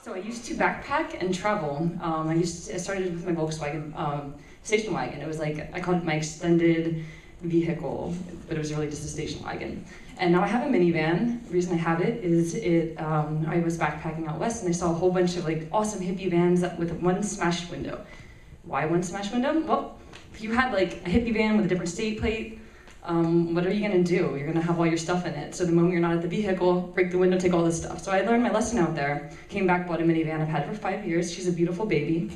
So I used to backpack and travel. I started with my Volkswagen station wagon. It was like, I called it my extended vehicle, but it was really just a station wagon. And now I have a minivan. The reason I have it is I was backpacking out west and I saw a whole bunch of like awesome hippie vans with one smashed window. Why one smashed window? Well, if you had like a hippie van with a different state plate, what are you gonna do? You're gonna have all your stuff in it. So the moment you're not at the vehicle, break the window, take all this stuff. So I learned my lesson out there. Came back, bought a minivan. I've had it for 5 years. She's a beautiful baby.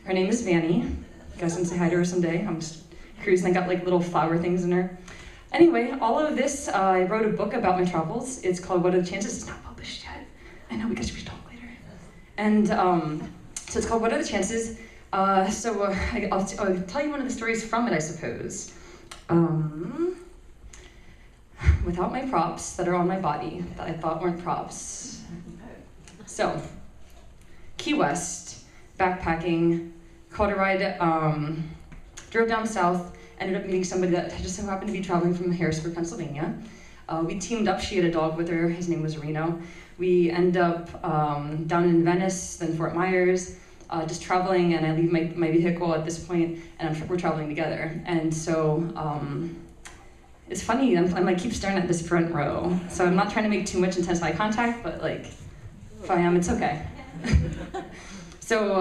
Her name is Vanny. You guys can say hi to her someday. I'm just cruising. I got like little flower things in her. Anyway, all of this, I wrote a book about my travels. It's called What Are the Chances? It's not published yet. I know, we should talk later. And so it's called What Are the Chances? I'll tell you one of the stories from it, I suppose. Without my props that are on my body that I thought weren't props. So, Key West, backpacking, caught a ride, drove down south, ended up meeting somebody that just so happened to be traveling from Harrisburg, Pennsylvania. We teamed up, she had a dog with her, his name was Reno. We end up down in Venice, then Fort Myers, just traveling, and I leave my vehicle at this point, and we're traveling together. And so, it's funny, I'm like keep staring at this front row. So I'm not trying to make too much intense eye contact, but like, if I am, it's okay. So,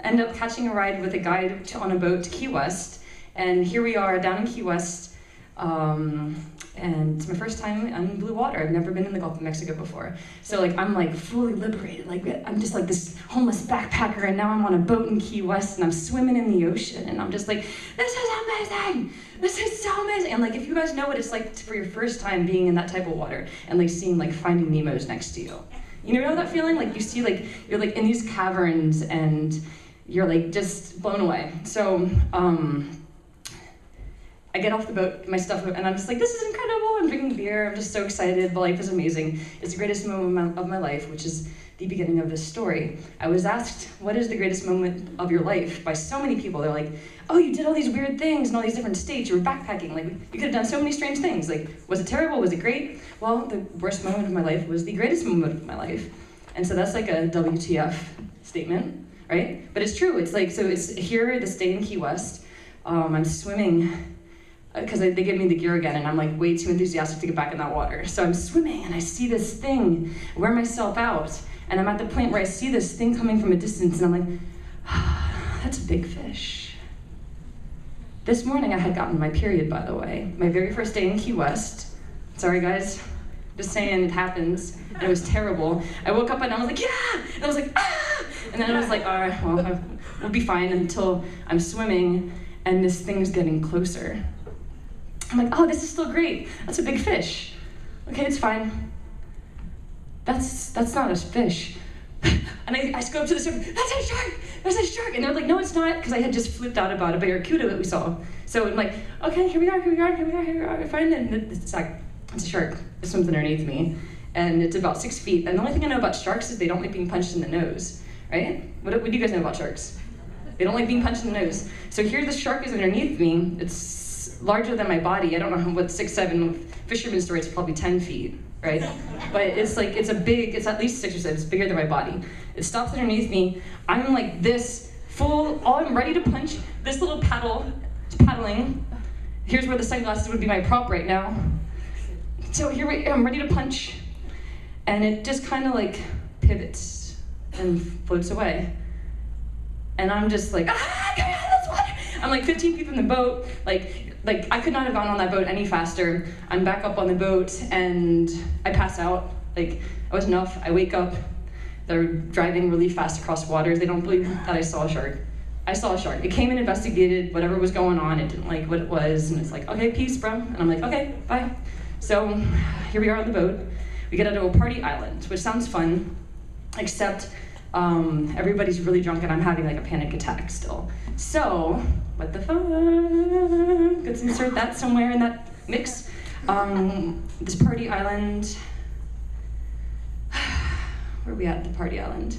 end up catching a ride with a guide on a boat to Key West. And here we are down in Key West, and it's my first time in blue water. I've never been in the Gulf of Mexico before. So like, I'm like fully liberated. Like I'm just like this homeless backpacker, and now I'm on a boat in Key West, and I'm swimming in the ocean, and I'm just like, this is amazing! This is so amazing! And like, if you guys know what it's like for your first time being in that type of water, and like seeing like Finding Nemo's next to you. You know that feeling? Like you see like, you're like in these caverns, and you're like just blown away. So, I get off the boat, my stuff, and I'm just like, this is incredible. I'm drinking beer. I'm just so excited. The life is amazing. It's the greatest moment of my life, which is the beginning of this story. I was asked, what is the greatest moment of your life by so many people. They're like, oh, you did all these weird things in all these different states. You were backpacking. Like, you could have done so many strange things. Like, was it terrible? Was it great? Well, the worst moment of my life was the greatest moment of my life. And so that's like a WTF statement, right? But it's true. It's like, so it's here, this day in Key West. I'm swimming, because they give me the gear again, and I'm like way too enthusiastic to get back in that water. So I'm swimming, and I see this thing, I wear myself out, and I'm at the point where I see this thing coming from a distance, and I'm like, that's a big fish. This morning I had gotten my period, by the way. My very first day in Key West. Sorry guys, just saying it happens, and it was terrible. I woke up and I was like, yeah! And I was like, ah! And then I was like, all right, well, we'll be fine until I'm swimming, and this thing's getting closer. I'm like, oh, this is still great. That's a big fish. Okay, it's fine. That's not a fish. And I go up to the surface, that's a shark, there's a shark. And they're like, no, it's not, because I had just flipped out about a barracuda that we saw. So I'm like, okay, here we are, we're fine. And it's a shark. It swims underneath me. And it's about 6 feet. And the only thing I know about sharks is they don't like being punched in the nose, right? What do you guys know about sharks? They don't like being punched in the nose. So here the shark is underneath me. It's larger than my body. I don't know what 6, 7, fisherman's story is probably 10 feet, right? But it's like, it's at least 6 or 7, it's bigger than my body. It stops underneath me. I'm like this, I'm ready to punch this little paddling. Here's where the sunglasses would be my prop right now. So here I'm ready to punch. And it just kind of like pivots and floats away. And I'm just like, ah, get me out of this water! I'm like 15 feet from the boat, like I could not have gone on that boat any faster. I'm back up on the boat and I pass out. Like, I was enough, I wake up, they're driving really fast across waters. They don't believe that I saw a shark. I saw a shark. It came and investigated whatever was going on. It didn't like what it was, and it's like, okay, peace, bro. And I'm like, okay, bye. So here we are on the boat. We get out to a party island, which sounds fun, except everybody's really drunk and I'm having like a panic attack still. So, what the fuck? Let's insert that somewhere in that mix. This party island, where are we at the party island?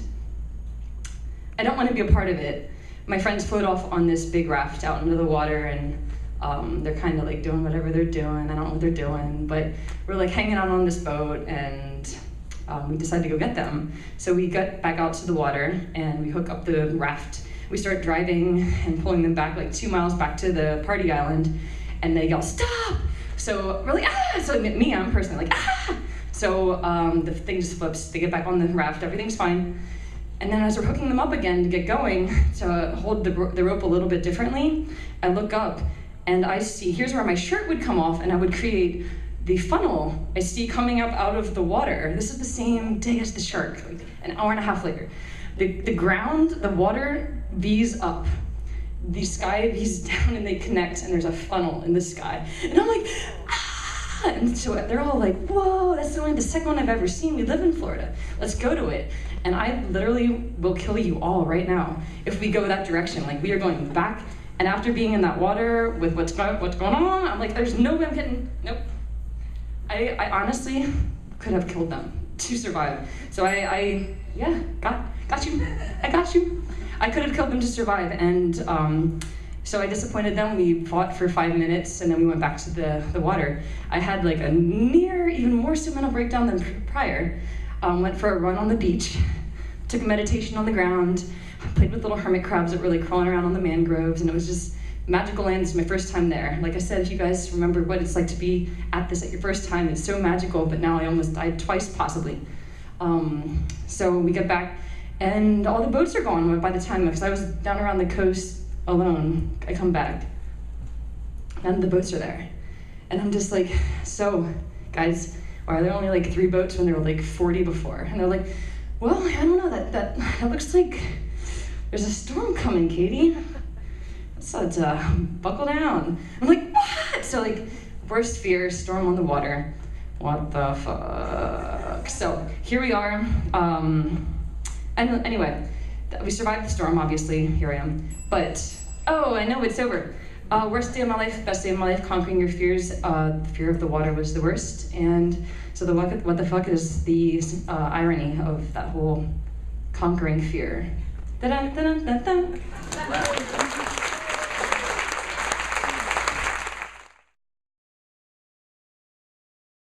I don't want to be a part of it. My friends float off on this big raft out into the water, and they're kind of like doing whatever they're doing. I don't know what they're doing, but we're like hanging out on this boat, and we decided to go get them. So we got back out to the water and we hook up the raft. We start driving and pulling them back like 2 miles back to the party island, and they yell, "Stop!" So we're like, "Ah!" So me, I'm personally like, "Ah!" So the thing just flips, they get back on the raft, everything's fine. And then as we're hooking them up again to get going, to hold the rope a little bit differently, I look up and I see, here's where my shirt would come off and I would create the funnel I see coming up out of the water. This is the same day as the shark, like an hour and a half later. The ground, the water V's up, the sky V's down, and they connect, and there's a funnel in the sky. And I'm like, ah! And so they're all like, whoa, that's only the second one I've ever seen. We live in Florida. Let's go to it. And I literally will kill you all right now if we go that direction. Like, we are going back, and after being in that water with what's going on, I'm like, there's no way I'm getting, nope. I honestly could have killed them to survive. So yeah, got you. I got you. I could have killed them to survive, and so I disappointed them. We fought for 5 minutes, and then we went back to the water. I had like a near, even more so mental breakdown than prior. Went for a run on the beach, took a meditation on the ground, played with little hermit crabs that were like crawling around on the mangroves, and it was just magical land. It's my first time there. Like I said, if you guys remember what it's like to be at this at your first time, it's so magical, but now I almost died twice possibly. So we get back, and all the boats are gone by the time, because I was down around the coast alone. I come back, and the boats are there. And I'm just like, so, guys, why are there only like 3 boats when there were like 40 before? And they're like, well, I don't know, that looks like there's a storm coming, Katie. So it's buckle down. I'm like, what? So like, worst fear, storm on the water. What the fuck? So here we are. And anyway, we survived the storm, obviously. Here I am. But, oh, I know, it's over. Worst day of my life, best day of my life, conquering your fears. The fear of the water was the worst. And so the what the fuck is the irony of that whole conquering fear? Da-dun, da-dun, da-dun.